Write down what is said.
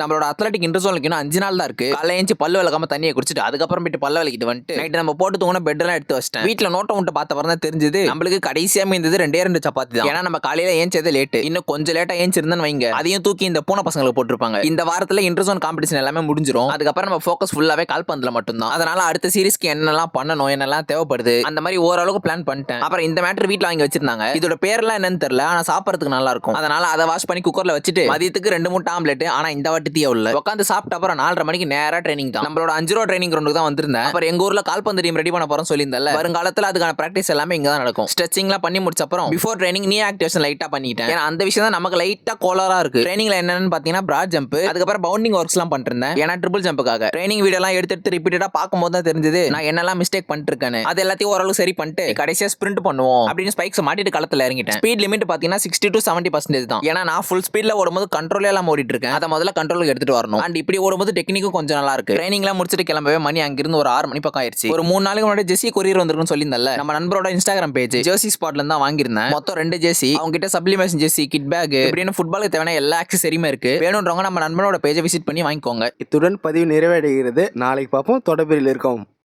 நம்மளோட அத்லெட்டிக் இன்டர்சோனுக்கு இன்னும் 5 நாள் தான் இருக்கு. காலையில ஏஞ்சி பல்லு விளக்காம தண்ணியை குடிச்சிட்டு அதுக்கப்புறமேட்டு பல்ல விளக்கிட்டு வந்துட்டு நைட்டு நம்ம போட்டு தூங்கின பெட் எல்லாம் எடுத்து வச்சிட்டேன். வீட்டுல நோட்டை விட்டு பார்த்த பிறகு தான் தெரிஞ்சது நம்மளுக்கு கடைசியா மீந்தது 2 சப்பாத்தி தான். ஏன்னா நம்ம காலையில ஏஞ்சது லேட்டு. இன்னும் கொஞ்சம் லேட்டா ஏஞ்சிருந்தேன்னு வைங்க, அதையும் தூக்கி இந்த பூனை பசங்களுக்கு போட்டுருப்பாங்க. இந்த வாரத்துல இன்டர்சோன் காம்படிஷன் எல்லாமே முடிஞ்சிரும். அதுக்கப்புறம் நம்ம ஃபோக்கஸ் ஃபுல்லாவே கால்பந்துல மட்டும் தான். அதனால அடுத்த சீரிஸ்க்கு என்னெல்லாம் பண்ணணும், என்னெல்லாம் தேவைப்படுது அந்த மாதிரி ஓரளவுக்கு பிளான் பண்ணிட்டேன். அப்புறம் இந்த மேட்டர் வீட்டுல வாங்கி வச்சிருந்தாங்க. இதோட பேர்லாம் என்னன்னு தெரியல, ஆனா சாப்பிடறதுக்கு நல்லா இருக்கும். அதனால அதை வாஷ் பண்ணி குக்கர்ல வச்சுட்டு மதியத்துக்கு 2 முட்டை ஆம்லெட். ஆனா இந்த வாட்டி தீய உள்ள உட்காந்து சாப்பிட்ட அப்புறம் 4:30 மணிக்கு நேரா ட்ரைனிங் தான். நம்மளோட 5 ரூபா ட்ரைனிங் கிரவுண்டுக்கு தான் வந்திருந்தேன். அப்புறம் எங்க ஊர்ல கால்பந்து டீம் ரெடி பண்ண போறோம் சொல்லியிருந்தல. வருங்காலத்துல அதுக்கான பிராக்டிஸ் எல்லாமே இங்க தான் நடக்கும். ஸ்ட்ரெச்சிங்லாம் பண்ணி முடிச்ச அப்புறம் பிஃபோர் ட்ரைனிங் நீ ஆக்டிவேஷன் லைட்டா பண்ணிட்டேன். ஏன்னா அந்த விஷயம் தான் நமக்கு லைட்டா கோலரா இருக்கு. ட்ரைனிங்ல என்னன்னு பாத்தீங்கன்னா பிராட் ஜம்ப், அதுக்கப்புறம் பவுண்டிங் ஒர்க்ஸ் எல்லாம் பண்ணிருந்தேன். ஏன்னா ட்ரிபிள் ஜம்புக்காக ட்ரைனிங் வீடியோ எல்லாம் எடுத்து ரிப்பீட்டடா பார்க்கும்போது தான் தெரிஞ்சது நான் என்னெல்லாம் மிஸ்டேக் பண்ணிட்டு இருக்கேன்னு. அது எல்லாத்தையும் ஓரளவு சரி பண்ணிட்டு கடைசியா ஸ்பிரிண்ட் பண்ணுவோம் அப்படின்னு ஸ்பைக்ஸ் மாட்டிட்டு களத்துல இறங்கிட்டேன். ஸ்பீட் லிமிட் பாத்தீங்கன்னா 60 to 70% தான். ஏன்னா நான் ஃபுல் ஸ்பீட்ல ஓடும்போது கண்ட்ரோல் எல்லாம் ஓடிட்டு இருக்கேன். அதை முதல்ல கண்ட்ரோலுக்கு எடுத்துட்டு வரணும். அண்ட் இப்படி ஓடும்போது டெக்னிக்கும் கொஞ்சம் நல்லா இருக்கு. ட்ரைனிங்லாம் முடிச்சிட்டு கிளம்பவே மணி அங்கிருந்து ஒரு 6 மணி பக்கம் ஆயிருச்சு. ஒரு 3 நாளைக்கு முன்னாடி ஜெர்சி கொரியர் வந்திருக்குன்னு சொல்லியிருந்தல. நம்ம நண்பரோட இன்ஸ்டாகிராம் பேஜ் ஜெர்சி ஸ்பாட்ல இருந்து தான் வாங்கியிருந்தேன். மொத்தம் 2 ஜெர்சி. அவங்க கிட்ட சப்ளிமேஷன் ஜெர்சி, கிட் பேக் இப்படின்னு ஃபுட்பாலுக்கு தேவையான எல்லா ஆக்சஸரியுமே இருக்கு. வேணும்ன்றவங்க நம்ம நண்பனோட பேஜை விசிட் பண்ணி வாங்கிக்கோங்க. இத்துடன் பதிவு நிறைவடைகிறது. நாளைக்கு பார்ப்போம். தொடர்பில் இருக்கோம்.